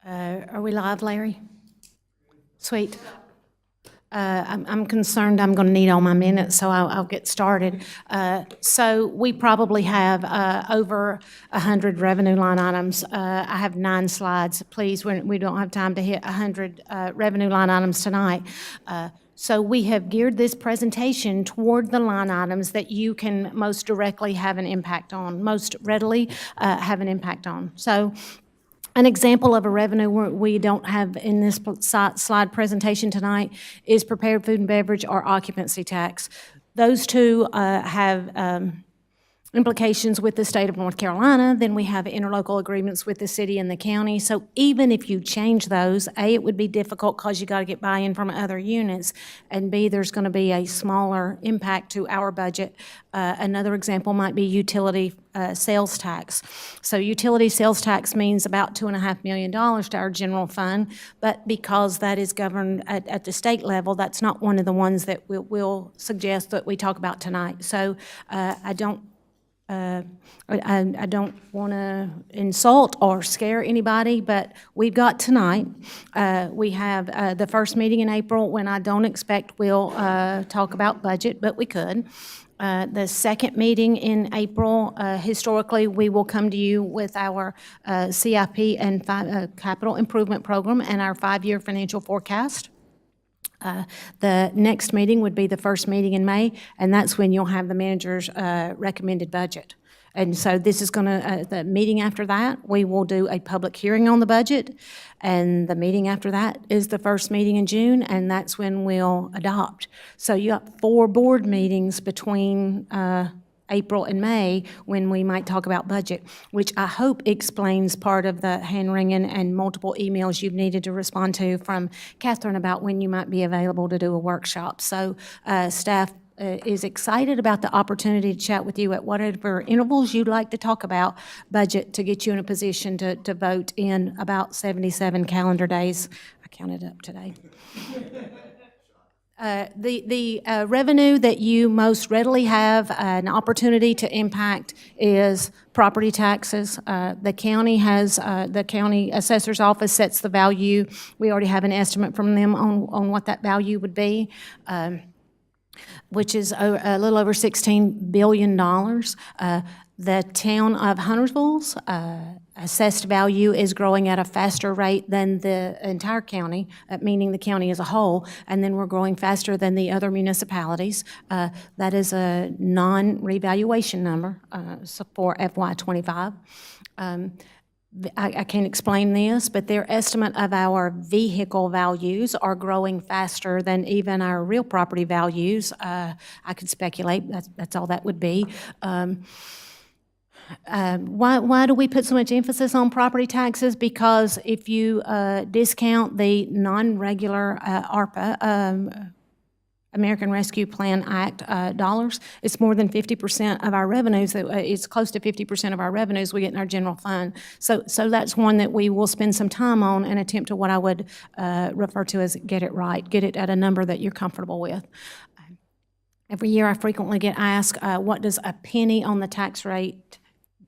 Are we live, Larry? Sweet. I'm concerned I'm going to need all my minutes, so I'll get started. So we probably have over 100 revenue line items. I have 9 slides. Please, we don't have time to hit 100 revenue line items tonight. So we have geared this presentation toward the line items that you can most directly have an impact on, most readily have an impact on. So an example of a revenue we don't have in this slide presentation tonight is prepared food and beverage or occupancy tax. Those two have implications with the state of North Carolina. Then we have interlocal agreements with the city and the county. So even if you change those, A, it would be difficult because you got to get buy-in from other units, and B, there's going to be a smaller impact to our budget. Another example might be utility sales tax. So utility sales tax means about $2.5 million to our general fund, but because that is governed at the state level, that's not one of the ones that we'll suggest that we talk about tonight. So I don't want to insult or scare anybody, but we've got tonight, we have the first meeting in April when I don't expect we'll talk about budget, but we could. The second meeting in April, historically, we will come to you with our CIP and capital improvement program and our 5-year financial forecast. The next meeting would be the first meeting in May, and that's when you'll have the manager's recommended budget. And so this is going to, the meeting after that, we will do a public hearing on the budget, and the meeting after that is the first meeting in June, and that's when we'll adopt. So you have 4 board meetings between April and May when we might talk about budget, which I hope explains part of the hand-wringing and multiple emails you've needed to respond to from Catherine about when you might be available to do a workshop. So staff is excited about the opportunity to chat with you at whatever intervals you'd like to talk about budget to get you in a position to vote in about 77 calendar days. I counted up today. The revenue that you most readily have an opportunity to impact is property taxes. The county has, the county assessor's office sets the value. We already have an estimate from them on what that value would be, which is a little over $16 billion. The town of Huntersville's assessed value is growing at a faster rate than the entire county, meaning the county as a whole, and then we're growing faster than the other municipalities. That is a non-revaluation number for FY25. I can't explain this, but their estimate of our vehicle values are growing faster than even our real property values. I could speculate, that's all that would be. Why do we put so much emphasis on property taxes? Because if you discount the non-regular ARPA, American Rescue Plan Act dollars, it's more than 50% of our revenues. It's close to 50% of our revenues we get in our general fund. So that's one that we will spend some time on and attempt to what I would refer to as get it right, get it at a number that you're comfortable with. Every year I frequently get asked, what does a penny on the tax rate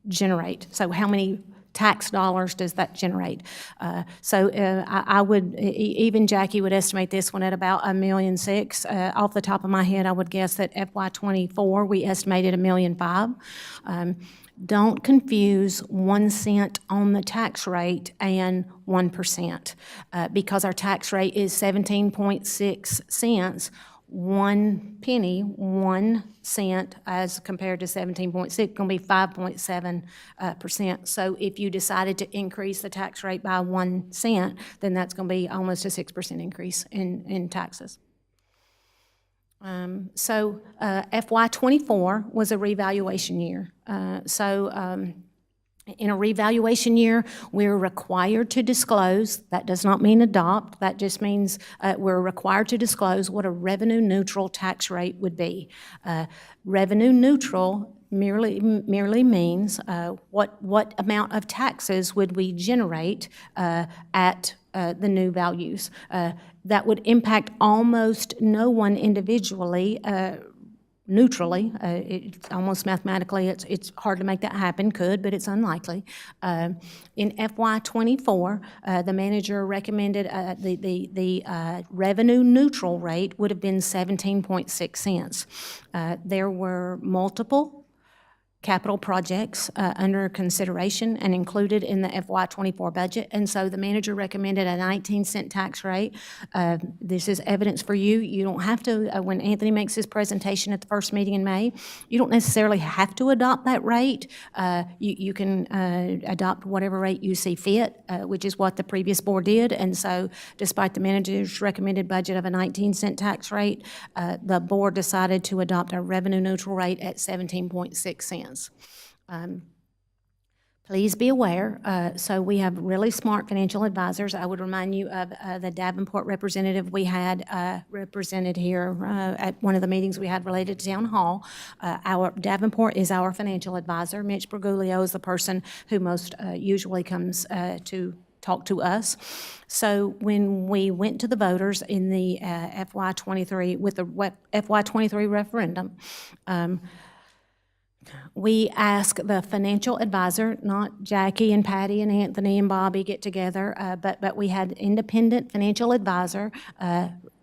generate? So how many tax dollars does that generate? I would, even Jackie would estimate this one at about $1.6 million. Off the top of my head, I would guess that FY24, we estimated $1.5 million. Don't confuse 1 cent on the tax rate and 1%, because our tax rate is 17.6 cents. 1 penny, 1 cent, as compared to 17.6, going to be 5.7%. So if you decided to increase the tax rate by 1 cent, then that's going to be almost a 6% increase in taxes. FY24 was a revaluation year. In a revaluation year, we're required to disclose, that does not mean adopt, that just means we're required to disclose what a revenue neutral tax rate would be. Revenue neutral merely means what amount of taxes would we generate at the new values. That would impact almost no one individually, neutrally. It's almost mathematically, it's hard to make that happen, could, but it's unlikely. In FY '24, the manager recommended the revenue neutral rate would have been 17.6 cents. There were multiple capital projects under consideration and included in the FY '24 budget, and so the manager recommended a 19-cent tax rate. This is evidence for you. You don't have to, when Anthony makes his presentation at the first meeting in May, you don't necessarily have to adopt that rate. You can adopt whatever rate you see fit, which is what the previous board did, and so despite the manager's recommended budget of a 19-cent tax rate, the board decided to adopt a revenue neutral rate at 17.6 cents. Please be aware, so we have really smart financial advisors. I would remind you of the Davenport representative we had represented here at one of the meetings we had related to Town Hall. Our Davenport is our financial advisor. Mitch Bergoglio is the person who most usually comes to talk to us. So when we went to the voters in the FY '23, with the FY '23 referendum, we asked the financial advisor, not Jackie and Patty and Anthony and Bobby get together, but we had independent financial advisor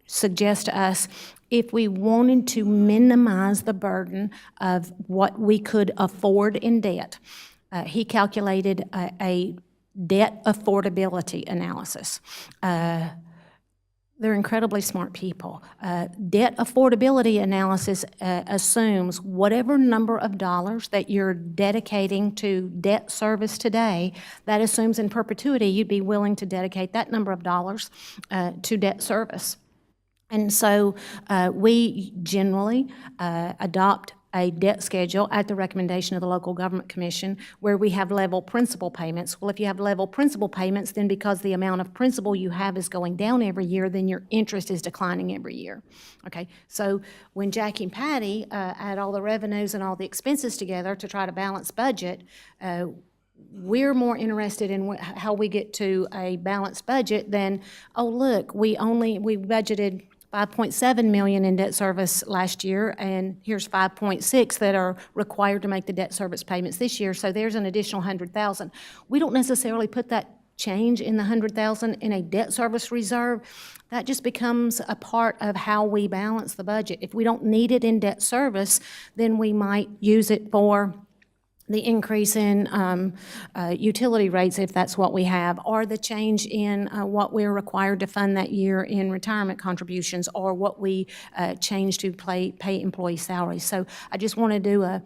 suggest to us if we wanted to minimize the burden of what we could afford in debt. He calculated a debt affordability analysis. They're incredibly smart people. Debt affordability analysis assumes whatever number of dollars that you're dedicating to debt service today, that assumes in perpetuity you'd be willing to dedicate that number of dollars to debt service. And so we generally adopt a debt schedule at the recommendation of the Local Government Commission where we have level principal payments. Well, if you have level principal payments, then because the amount of principal you have is going down every year, then your interest is declining every year. Okay, so when Jackie and Patty add all the revenues and all the expenses together to try to balance budget, we're more interested in how we get to a balanced budget than, oh, look, we budgeted $5.7 million in debt service last year, and here's $5.6 that are required to make the debt service payments this year, so there's an additional $100,000. We don't necessarily put that change in the $100,000 in a debt service reserve. That just becomes a part of how we balance the budget. If we don't need it in debt service, then we might use it for the increase in utility rates, if that's what we have, or the change in what we're required to fund that year in retirement contributions, or what we change to pay employee salaries. So I just want to do a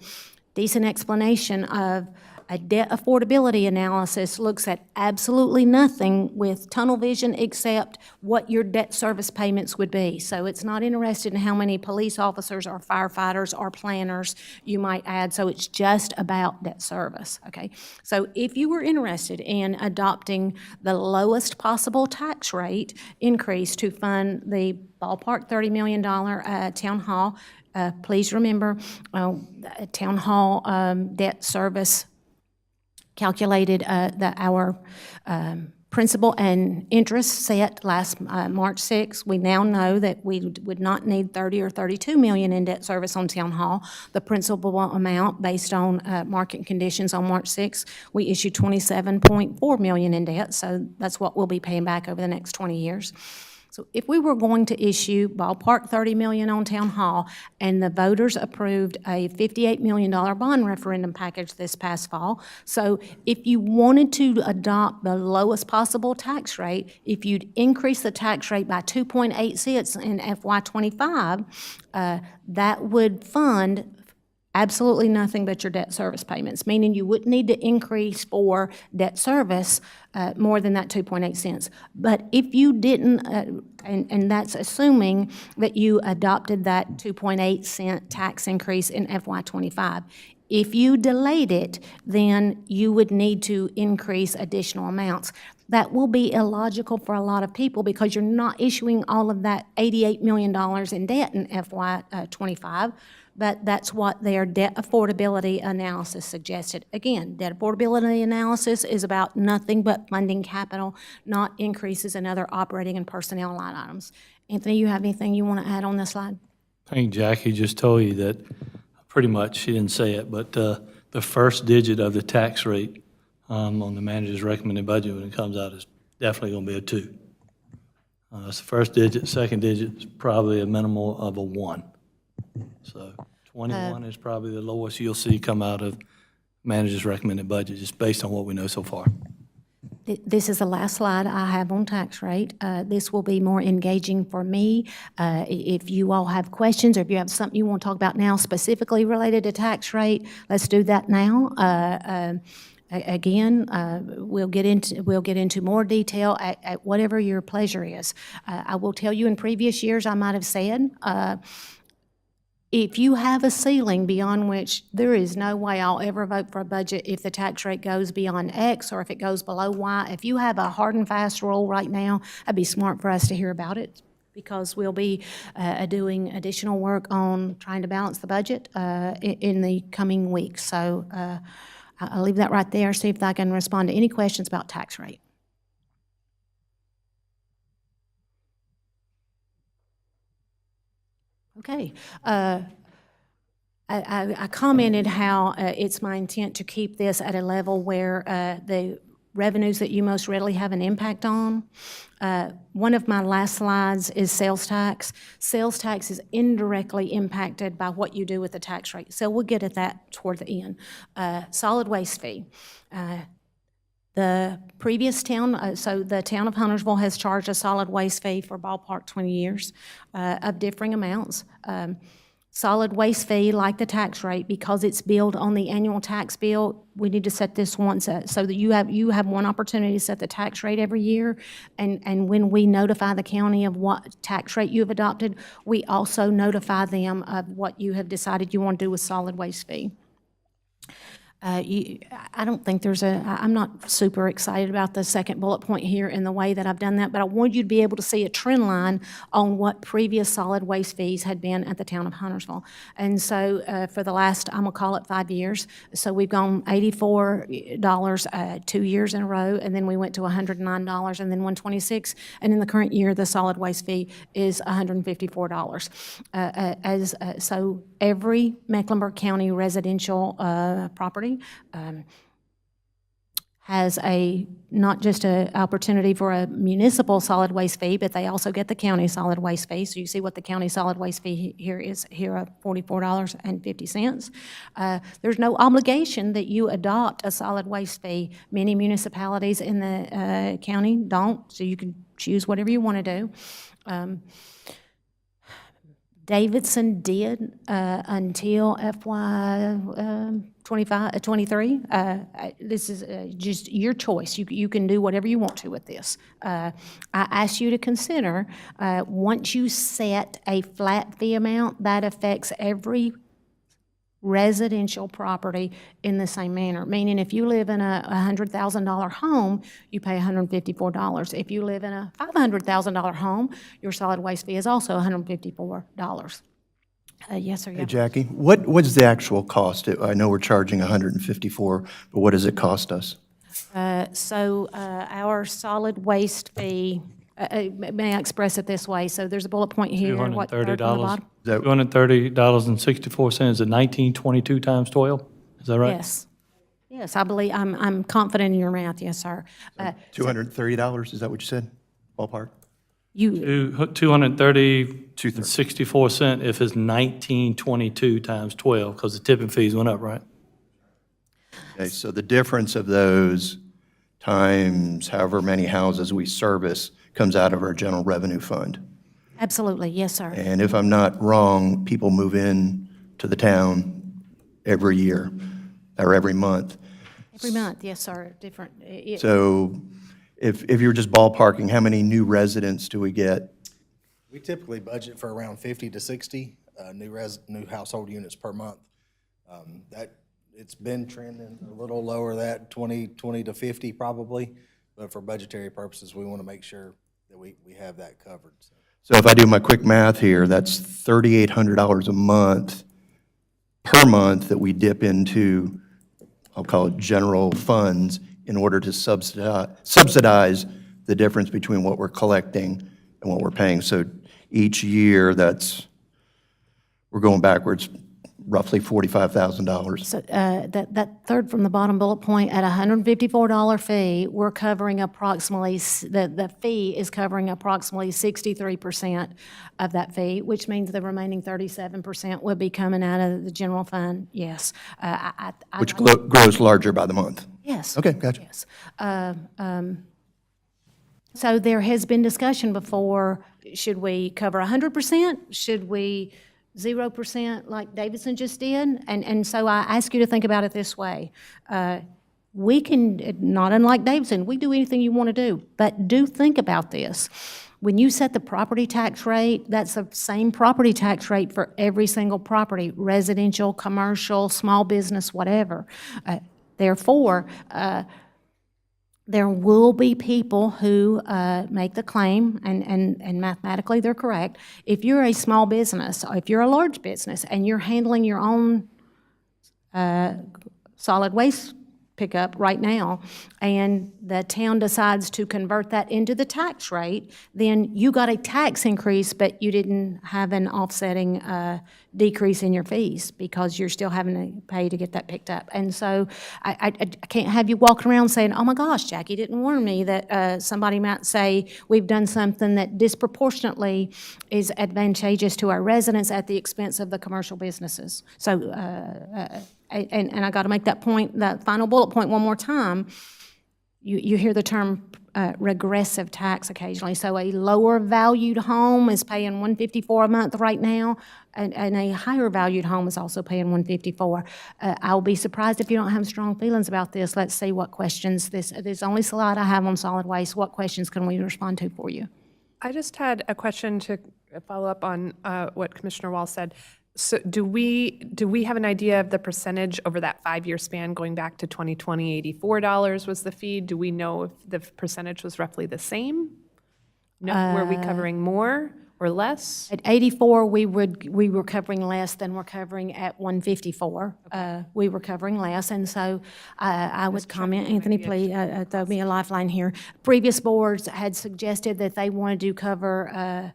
decent explanation of a debt affordability analysis looks at absolutely nothing with tunnel vision except what your debt service payments would be. So it's not interested in how many police officers or firefighters or planners you might add, so it's just about debt service, okay? So if you were interested in adopting the lowest possible tax rate increase to fund the ballpark $30 million town hall, please remember town hall debt service calculated our principal and interest set last March 6th. We now know that we would not need 30 or 32 million in debt service on town hall. The principal amount based on market conditions on March 6th, we issued 27.4 million in debt, so that's what we'll be paying back over the next 20 years. So if we were going to issue ballpark $30 million on town hall, and the voters approved a $58 million bond referendum package this past fall, so if you wanted to adopt the lowest possible tax rate, if you'd increase the tax rate by 2.8 cents in FY '25, that would fund absolutely nothing but your debt service payments, meaning you wouldn't need to increase for debt service more than that 2.8 cents. But if you didn't, and that's assuming that you adopted that 2.8 cent tax increase in FY '25. If you delayed it, then you would need to increase additional amounts. That will be illogical for a lot of people because you're not issuing all of that $88 million in debt in FY '25. But that's what their debt affordability analysis suggested. Again, debt affordability analysis is about nothing but funding capital, not increases in other operating and personnel line items. Anthony, you have anything you want to add on this slide? I think Jackie just told you that, pretty much, she didn't say it, but the first digit of the tax rate on the manager's recommended budget when it comes out is definitely going to be a 2. That's the first digit. Second digit is probably a minimal of a 1. So 21 is probably the lowest you'll see come out of manager's recommended budget, just based on what we know so far. This is the last slide I have on tax rate. This will be more engaging for me. If you all have questions, or if you have something you want to talk about now specifically related to tax rate, let's do that now. Again, we'll get into more detail at whatever your pleasure is. I will tell you, in previous years, I might have said, if you have a ceiling beyond which there is no way I'll ever vote for a budget if the tax rate goes beyond X or if it goes below Y, if you have a hard and fast rule right now, it'd be smart for us to hear about it, because we'll be doing additional work on trying to balance the budget in the coming weeks. So I'll leave that right there, see if I can respond to any questions about tax rate. Okay. I commented how it's my intent to keep this at a level where the revenues that you most readily have an impact on. One of my last slides is sales tax. Sales tax is indirectly impacted by what you do with the tax rate, so we'll get at that toward the end. Solid waste fee. The previous town, so the town of Huntersville has charged a solid waste fee for ballpark 20 years of differing amounts. Solid waste fee, like the tax rate, because it's billed on the annual tax bill, we need to set this once, so that you have one opportunity to set the tax rate every year. And when we notify the county of what tax rate you have adopted, we also notify them of what you have decided you want to do with solid waste fee. I don't think I'm not super excited about the second bullet point here in the way that I've done that, but I want you to be able to see a trend line on what previous solid waste fees had been at the town of Huntersville. And so for the last, I'm gonna call it 5 years, so we've gone $84 2 years in a row, and then we went to $109, and then $126, and in the current year, the solid waste fee is $154. So every Mecklenburg County residential property has not just an opportunity for a municipal solid waste fee, but they also get the county solid waste fee. So you see what the county solid waste fee here is here of $44.50. There's no obligation that you adopt a solid waste fee. Many municipalities in the county don't, so you can choose whatever you want to do. Davidson did until FY 23. This is just your choice. You can do whatever you want to with this. I ask you to consider, once you set a flat fee amount, that affects every residential property in the same manner. Meaning, if you live in a $100,000 home, you pay $154. If you live in a $500,000 home, your solid waste fee is also $154. Yes, sir. Hey, Jackie, what's the actual cost? I know we're charging $154, but what does it cost us? Our solid waste fee, may I express it this way? So there's a bullet point here. What, third from the bottom? $230.64 is 1922 times 12. Is that right? Yes. Yes, I believe, I'm confident in your math, yes, sir. $230, is that what you said, ballpark? $230.64 if it's 1922 times 12, because the tipping fees went up, right? Okay, so the difference of those times however many houses we service comes out of our general revenue fund. Absolutely, yes, sir. And if I'm not wrong, people move in to the town every year or every month. Every month, yes, sir, different. So if you're just ballparking, how many new residents do we get? We typically budget for around 50 to 60 new household units per month. It's been trending a little lower, that 20 to 50 probably, but for budgetary purposes, we want to make sure that we have that covered. So if I do my quick math here, that's $3,800 a month per month that we dip into, I'll call it general funds, in order to subsidize the difference between what we're collecting and what we're paying. So each year, that's we're going backwards roughly $45,000. So that third from the bottom bullet point, at a $154 fee, we're covering approximately, the fee is covering approximately 63% of that fee, which means the remaining 37% would be coming out of the general fund, yes. Which grows larger by the month. Yes. Okay, gotcha. Yes. So there has been discussion before, should we cover 100%? Should we 0% like Davidson just did? And so I ask you to think about it this way. We can, not unlike Davidson, we do anything you want to do, but do think about this. When you set the property tax rate, that's the same property tax rate for every single property, residential, commercial, small business, whatever. Therefore, there will be people who make the claim, and mathematically they're correct. If you're a small business, or if you're a large business, and you're handling your own solid waste pickup right now, and the town decides to convert that into the tax rate, then you got a tax increase, but you didn't have an offsetting decrease in your fees because you're still having to pay to get that picked up. And so I can't have you walking around saying, oh my gosh, Jackie didn't warn me that somebody might say we've done something that disproportionately is advantageous to our residents at the expense of the commercial businesses. So, and I got to make that point, that final bullet point one more time. You hear the term regressive tax occasionally. So a lower valued home is paying $154 a month right now, and a higher valued home is also paying $154. I'll be surprised if you don't have strong feelings about this. Let's see what questions, this is the only slide I have on solid waste. What questions can we respond to for you? I just had a question to follow up on what Commissioner Wall said. So do we have an idea of the percentage over that 5-year span going back to 2020, $84 was the fee? Do we know if the percentage was roughly the same? No, were we covering more or less? At 84, we were covering less than we're covering at 154. We were covering less, and so I would comment, Anthony, please throw me a lifeline here. Previous boards had suggested that they wanted to cover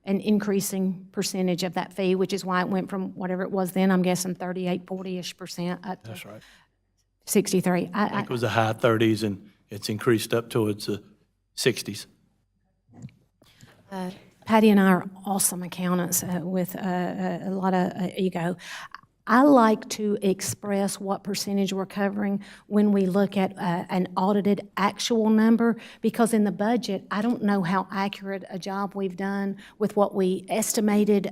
an increasing percentage of that fee, which is why it went from whatever it was then, I'm guessing 38, 40-ish% up to That's right. 63. I think it was the high 30s, and it's increased up towards the 60s. Patty and I are awesome accountants with a lot of ego. I like to express what percentage we're covering when we look at an audited actual number, because in the budget, I don't know how accurate a job we've done with what we estimated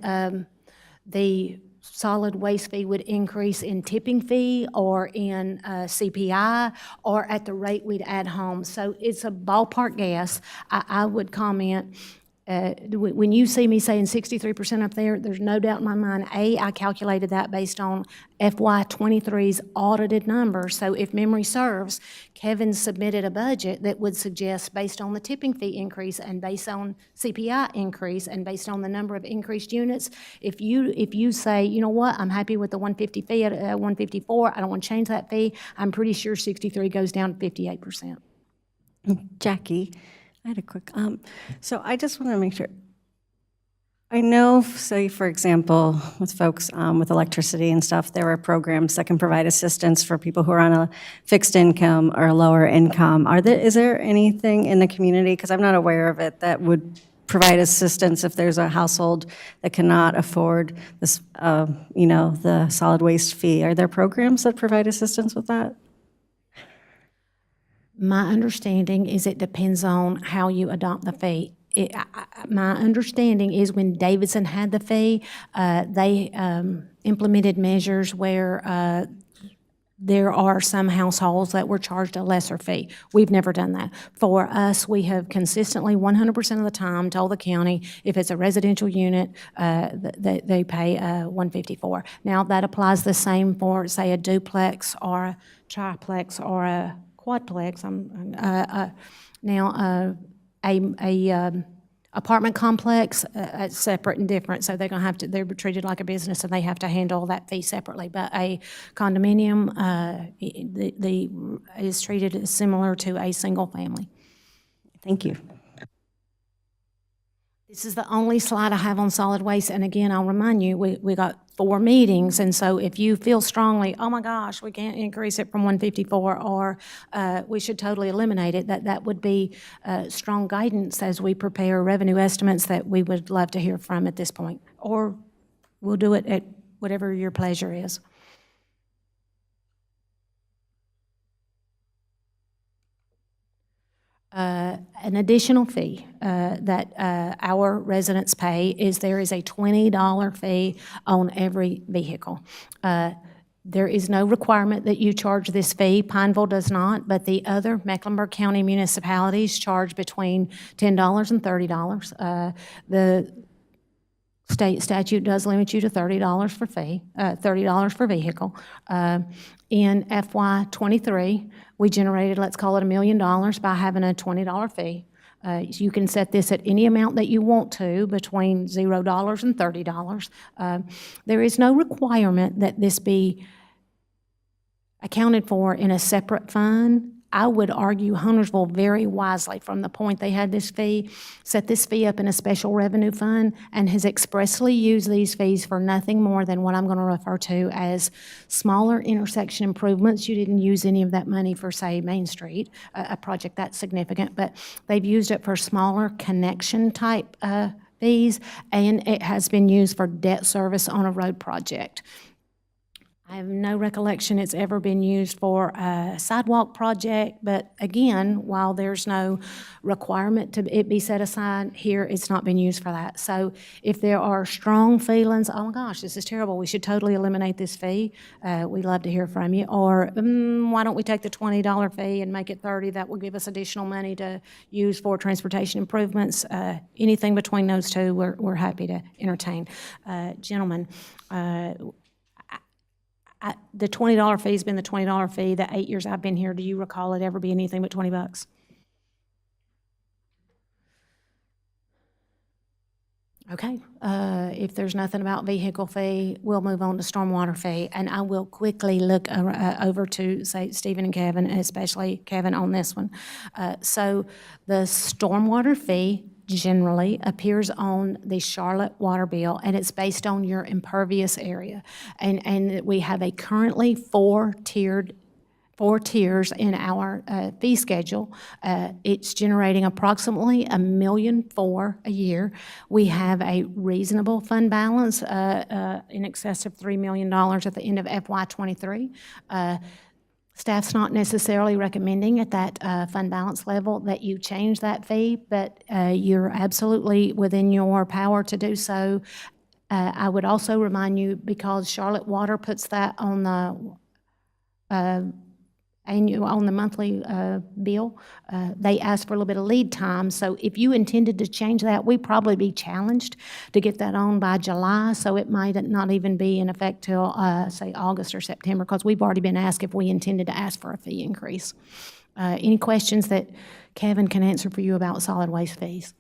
the solid waste fee would increase in tipping fee or in CPI or at the rate we'd add homes. So it's a ballpark guess. I would comment, when you see me saying 63% up there, there's no doubt in my mind, I calculated that based on FY23's audited numbers. So if memory serves, Kevin submitted a budget that would suggest, based on the tipping fee increase and based on CPI increase and based on the number of increased units, if you say, you know what, I'm happy with the 150 fee at 154, I don't want to change that fee, I'm pretty sure 63 goes down to 58%. Jackie, I had a quick, so I just want to make sure, I know, say, for example, with folks with electricity and stuff, there are programs that can provide assistance for people who are on a fixed income or a lower income. Is there anything in the community, because I'm not aware of it, that would provide assistance if there's a household that cannot afford this, the solid waste fee? Are there programs that provide assistance with that? My understanding is it depends on how you adopt the fee. My understanding is when Davidson had the fee, they implemented measures where there are some households that were charged a lesser fee. We've never done that. For us, we have consistently, 100% of the time, told the county if it's a residential unit, they pay $154. Now, that applies the same for, say, a duplex or a triplex or a quadplex. Apartment complex, separate and different, so they're going to have to, they're treated like a business and they have to handle that fee separately. But a condominium is treated similar to a single family. Thank you. This is the only slide I have on solid waste, and again, I'll remind you, we got 4 meetings. And so if you feel strongly, oh my gosh, we can't increase it from 154, or we should totally eliminate it, that would be strong guidance as we prepare revenue estimates that we would love to hear from at this point. Or we'll do it at whatever your pleasure is. An additional fee that our residents pay is there is a $20 fee on every vehicle. There is no requirement that you charge this fee. Pineville does not, but the other Mecklenburg County municipalities charge between $10 and $30. The state statute does limit you to $30 for fee, $30 per vehicle. In FY '23, we generated, let's call it $1 million by having a $20 fee. You can set this at any amount that you want to, between $0 and $30. There is no requirement that this be accounted for in a separate fund. I would argue Huntersville very wisely, from the point they had this fee, set this fee up in a special revenue fund, and has expressly used these fees for nothing more than what I'm going to refer to as smaller intersection improvements. You didn't use any of that money for, say, Main Street, a project that's significant, but they've used it for smaller connection type fees, and it has been used for debt service on a road project. I have no recollection it's ever been used for a sidewalk project, but again, while there's no requirement to it be set aside here, it's not been used for that. So if there are strong feelings, oh my gosh, this is terrible, we should totally eliminate this fee, we'd love to hear from you. Or why don't we take the $20 fee and make it $30? That will give us additional money to use for transportation improvements. Anything between those two, we're happy to entertain. Gentlemen, the $20 fee has been the $20 fee the 8 years I've been here. Do you recall it ever be anything but $20? Okay, if there's nothing about vehicle fee, we'll move on to stormwater fee. And I will quickly look over to, say, Stephen and Kevin, especially Kevin on this one. So the stormwater fee generally appears on the Charlotte water bill, and it's based on your impervious area. And we have a currently four tiers in our fee schedule. It's generating approximately $1.4 million a year. We have a reasonable fund balance in excess of $3 million at the end of FY '23. Staff's not necessarily recommending at that fund balance level that you change that fee, but you're absolutely within your power to do so. I would also remind you, because Charlotte Water puts that on the on the monthly bill, they ask for a little bit of lead time. So if you intended to change that, we'd probably be challenged to get that on by July. So it might not even be in effect till, say, August or September, because we've already been asked if we intended to ask for a fee increase. Any questions that Kevin can answer for you about solid waste fees?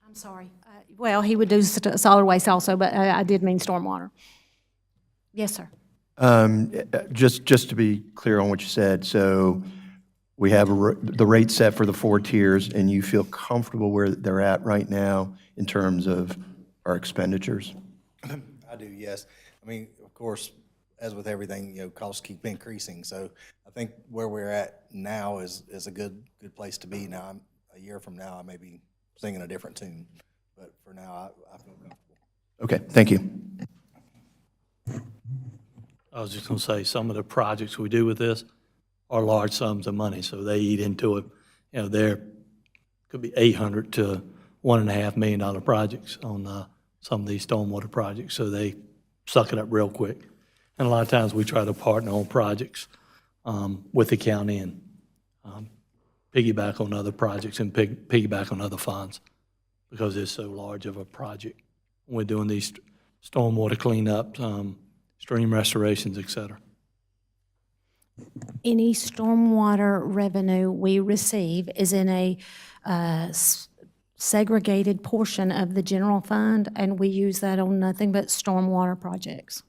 I'm sorry. Well, he would do solid waste also, but I did mean stormwater. Yes, sir. Just to be clear on what you said, so we have the rate set for the 4 tiers, and you feel comfortable where they're at right now in terms of our expenditures? I do, yes. I mean, of course, as with everything, costs keep increasing. So I think where we're at now is a good place to be. Now, a year from now, I may be singing a different tune, but for now, I feel comfortable. Okay, thank you. I was just going to say, some of the projects we do with this are large sums of money, so they eat into it. There could be $800,000 to $1.5 million projects on some of these stormwater projects, so they suck it up real quick. And a lot of times we try to partner on projects with the county and piggyback on other projects and piggyback on other funds, because it's so large of a project. We're doing these stormwater cleanups, stream restorations, et cetera. Any stormwater revenue we receive is in a segregated portion of the general fund, and we use that on nothing but stormwater projects.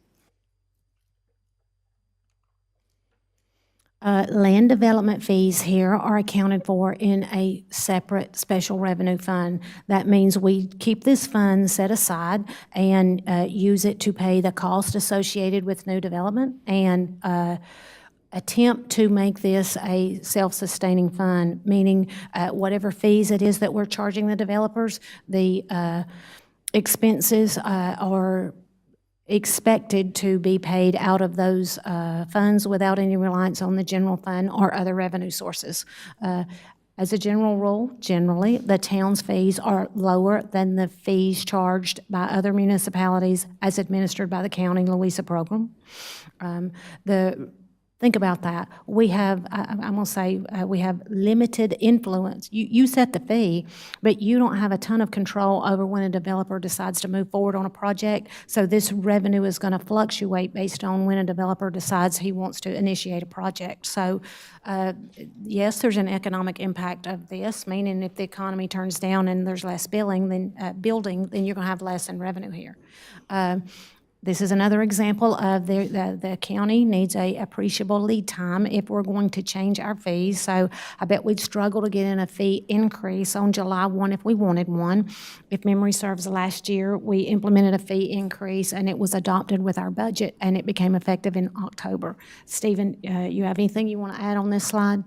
Land development fees here are accounted for in a separate special revenue fund. That means we keep this fund set aside and use it to pay the cost associated with new development and attempt to make this a self-sustaining fund, meaning whatever fees it is that we're charging the developers, the expenses are expected to be paid out of those funds without any reliance on the general fund or other revenue sources. As a general rule, generally, the town's fees are lower than the fees charged by other municipalities as administered by the county Louisa program. Think about that. We have, I'm going to say, we have limited influence. You set the fee, but you don't have a ton of control over when a developer decides to move forward on a project. So this revenue is going to fluctuate based on when a developer decides he wants to initiate a project. So yes, there's an economic impact of this, meaning if the economy turns down and there's less building, then you're going to have less in revenue here. This is another example of the county needs a appreciable lead time if we're going to change our fees. So I bet we'd struggle to get in a fee increase on July 1 if we wanted one. If memory serves, last year, we implemented a fee increase and it was adopted with our budget and it became effective in October. Stephen, you have anything you want to add on this slide?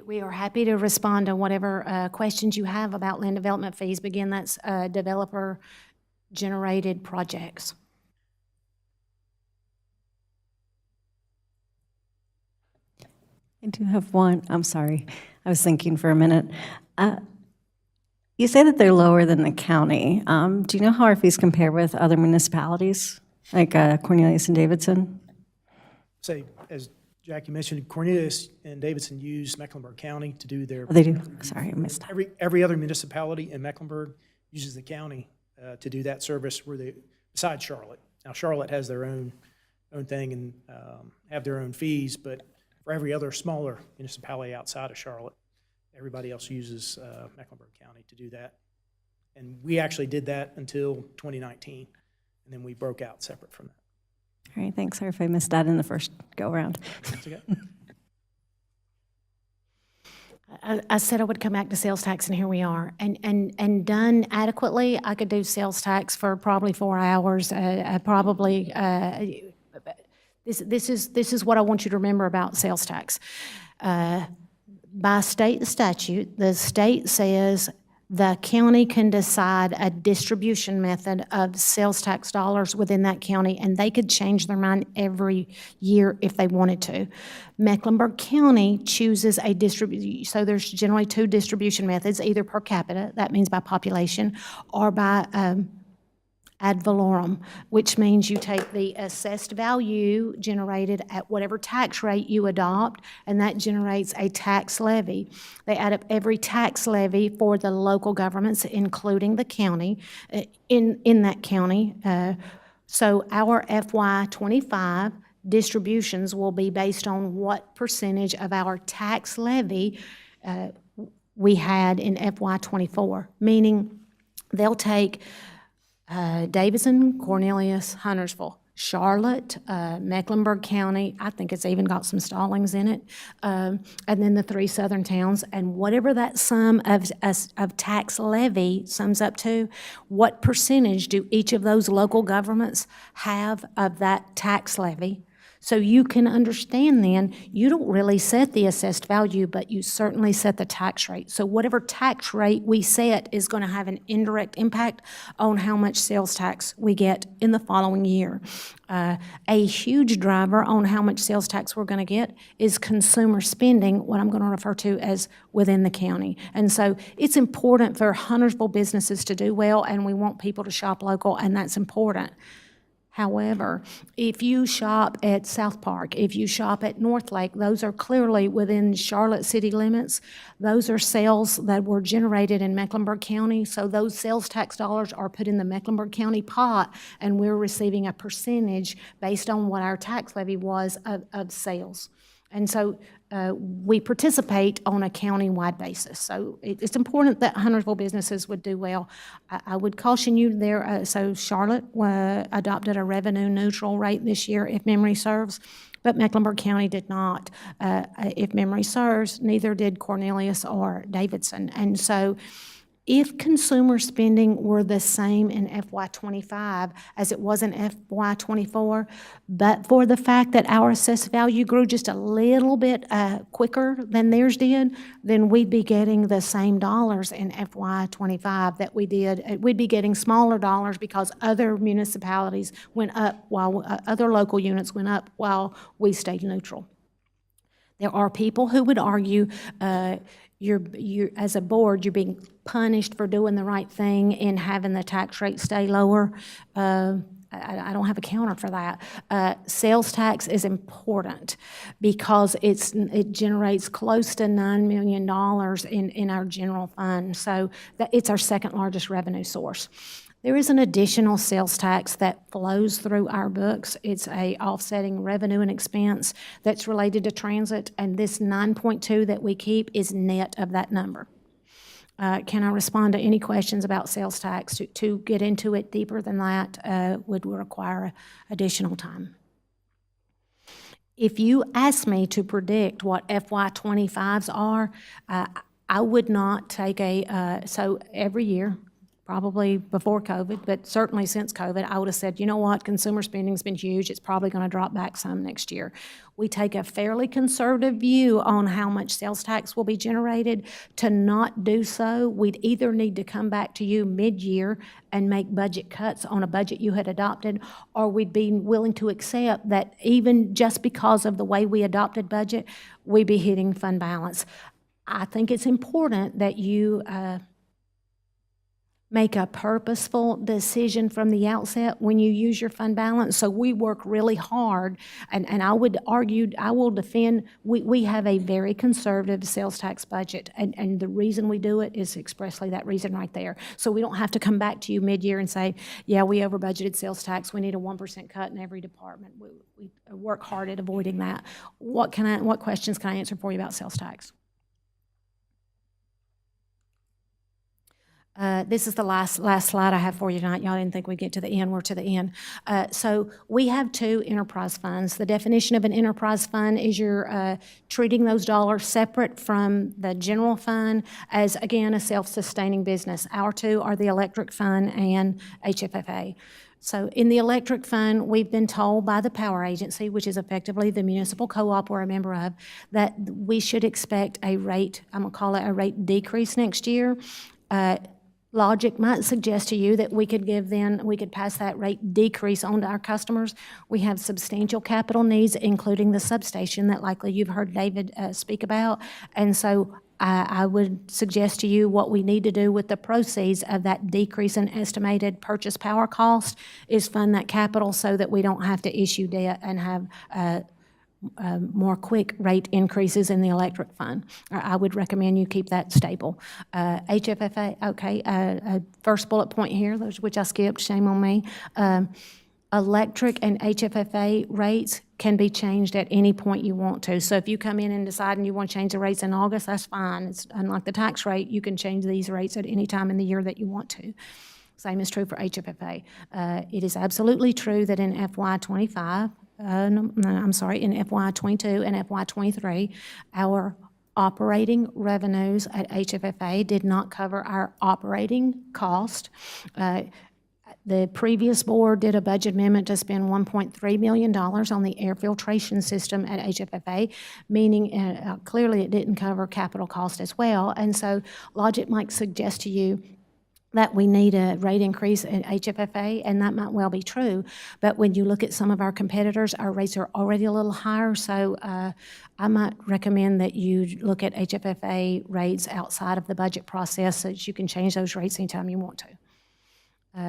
We are happy to respond to whatever questions you have about land development fees. But again, that's developer-generated projects. I do have one. I'm sorry. I was thinking for a minute. You say that they're lower than the county. Do you know how our fees compare with other municipalities, like Cornelius and Davidson? Say, as Jackie mentioned, Cornelius and Davidson use Mecklenburg County to do their. Oh, they do? Sorry, I missed that. Every other municipality in Mecklenburg uses the county to do that service besides Charlotte. Now, Charlotte has their own thing and have their own fees, but for every other smaller municipality outside of Charlotte, everybody else uses Mecklenburg County to do that. And we actually did that until 2019, and then we broke out separate from that. All right, thanks. Sorry if I missed that in the first go-around. That's okay. I said I would come back to sales tax, and here we are. And done adequately, I could do sales tax for probably 4 hours. This is what I want you to remember about sales tax. By state statute, the state says the county can decide a distribution method of sales tax dollars within that county, and they could change their mind every year if they wanted to. Mecklenburg County chooses a distribution, so there's generally 2 distribution methods, either per capita, that means by population, or by ad valorem, which means you take the assessed value generated at whatever tax rate you adopt, and that generates a tax levy. They add up every tax levy for the local governments, including the county, in that county. So our FY25 distributions will be based on what percentage of our tax levy we had in FY24, meaning they'll take Davidson, Cornelius, Huntersville, Charlotte, Mecklenburg County, I think it's even got some Stallings in it, and then the 3 southern towns, and whatever that sum of tax levy sums up to, what percentage do each of those local governments have of that tax levy? So you can understand then, you don't really set the assessed value, but you certainly set the tax rate. So whatever tax rate we set is going to have an indirect impact on how much sales tax we get in the following year. A huge driver on how much sales tax we're going to get is consumer spending, what I'm going to refer to as within the county. And so it's important for Huntersville businesses to do well, and we want people to shop local, and that's important. However, if you shop at South Park, if you shop at North Lake, those are clearly within Charlotte city limits. Those are sales that were generated in Mecklenburg County, so those sales tax dollars are put in the Mecklenburg County pot, and we're receiving a percentage based on what our tax levy was of sales. And so we participate on a county-wide basis. So it's important that Huntersville businesses would do well. I would caution you there, so Charlotte adopted a revenue-neutral rate this year, if memory serves, but Mecklenburg County did not. If memory serves, neither did Cornelius or Davidson. And so if consumer spending were the same in FY '25 as it was in FY '24, but for the fact that our assessed value grew just a little bit quicker than theirs did, then we'd be getting the same dollars in FY '25 that we did. We'd be getting smaller dollars because other municipalities went up while other local units went up while we stayed neutral. There are people who would argue you're as a board, you're being punished for doing the right thing in having the tax rate stay lower. I don't have a counter for that. Sales tax is important because it generates close to $9 million in our general fund. So it's our second largest revenue source. There is an additional sales tax that flows through our books. It's a offsetting revenue and expense that's related to transit, and this 9.2 that we keep is net of that number. Can I respond to any questions about sales tax? To get into it deeper than that would require additional time. If you ask me to predict what FY '25s are, I would not take so every year, probably before COVID, but certainly since COVID, I would have said, you know what, consumer spending's been huge, it's probably going to drop back some next year. We take a fairly conservative view on how much sales tax will be generated. To not do so, we'd either need to come back to you mid-year and make budget cuts on a budget you had adopted, or we'd be willing to accept that even just because of the way we adopted budget, we'd be hitting fund balance. I think it's important that you make a purposeful decision from the outset when you use your fund balance. So we work really hard, and I would argue, I will defend, we have a very conservative sales tax budget, and the reason we do it is expressly that reason right there. So we don't have to come back to you mid-year and say, yeah, we over budgeted sales tax, we need a 1% cut in every department. We work hard at avoiding that. What questions can I answer for you about sales tax? This is the last slide I have for you tonight. Y'all didn't think we'd get to the end. We're to the end. So we have two enterprise funds. The definition of an enterprise fund is you're treating those dollars separate from the general fund as, again, a self-sustaining business. Our two are the electric fund and HFFA. So in the electric fund, we've been told by the power agency, which is effectively the municipal co-op we're a member of, that we should expect a rate, I'm going to call it a rate decrease next year. Logic might suggest to you that we could pass that rate decrease on to our customers. We have substantial capital needs, including the substation that likely you've heard David speak about. And so I would suggest to you what we need to do with the proceeds of that decrease in estimated purchase power cost is fund that capital so that we don't have to issue debt and have more quick rate increases in the electric fund. I would recommend you keep that stable. HFFA, okay, first bullet point here, which I skipped, shame on me. Electric and HFFA rates can be changed at any point you want to. So if you come in and decide and you want to change the rates in August, that's fine. It's unlike the tax rate, you can change these rates at any time in the year that you want to. Same is true for HFFA. It is absolutely true that in FY '25, in FY '22 and FY '23, our operating revenues at HFFA did not cover our operating cost. The previous board did a budget amendment to spend $1.3 million on the air filtration system at HFFA, meaning clearly it didn't cover capital cost as well. And so logic might suggest to you that we need a rate increase at HFFA, and that might well be true. But when you look at some of our competitors, our rates are already a little higher, so I might recommend that you look at HFFA rates outside of the budget process so that you can change those rates anytime you want to.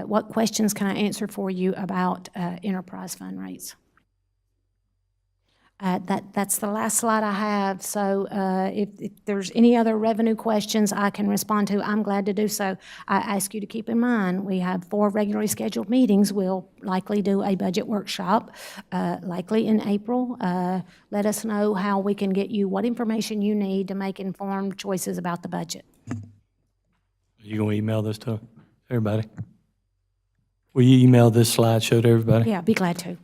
What questions can I answer for you about enterprise fund rates? That's the last slide I have, so if there's any other revenue questions I can respond to, I'm glad to do so. I ask you to keep in mind, we have 4 regularly scheduled meetings. We'll likely do a budget workshop, likely in April. Let us know how we can get you what information you need to make informed choices about the budget. You gonna email this to everybody? Will you email this slideshow to everybody? Yeah, be glad to.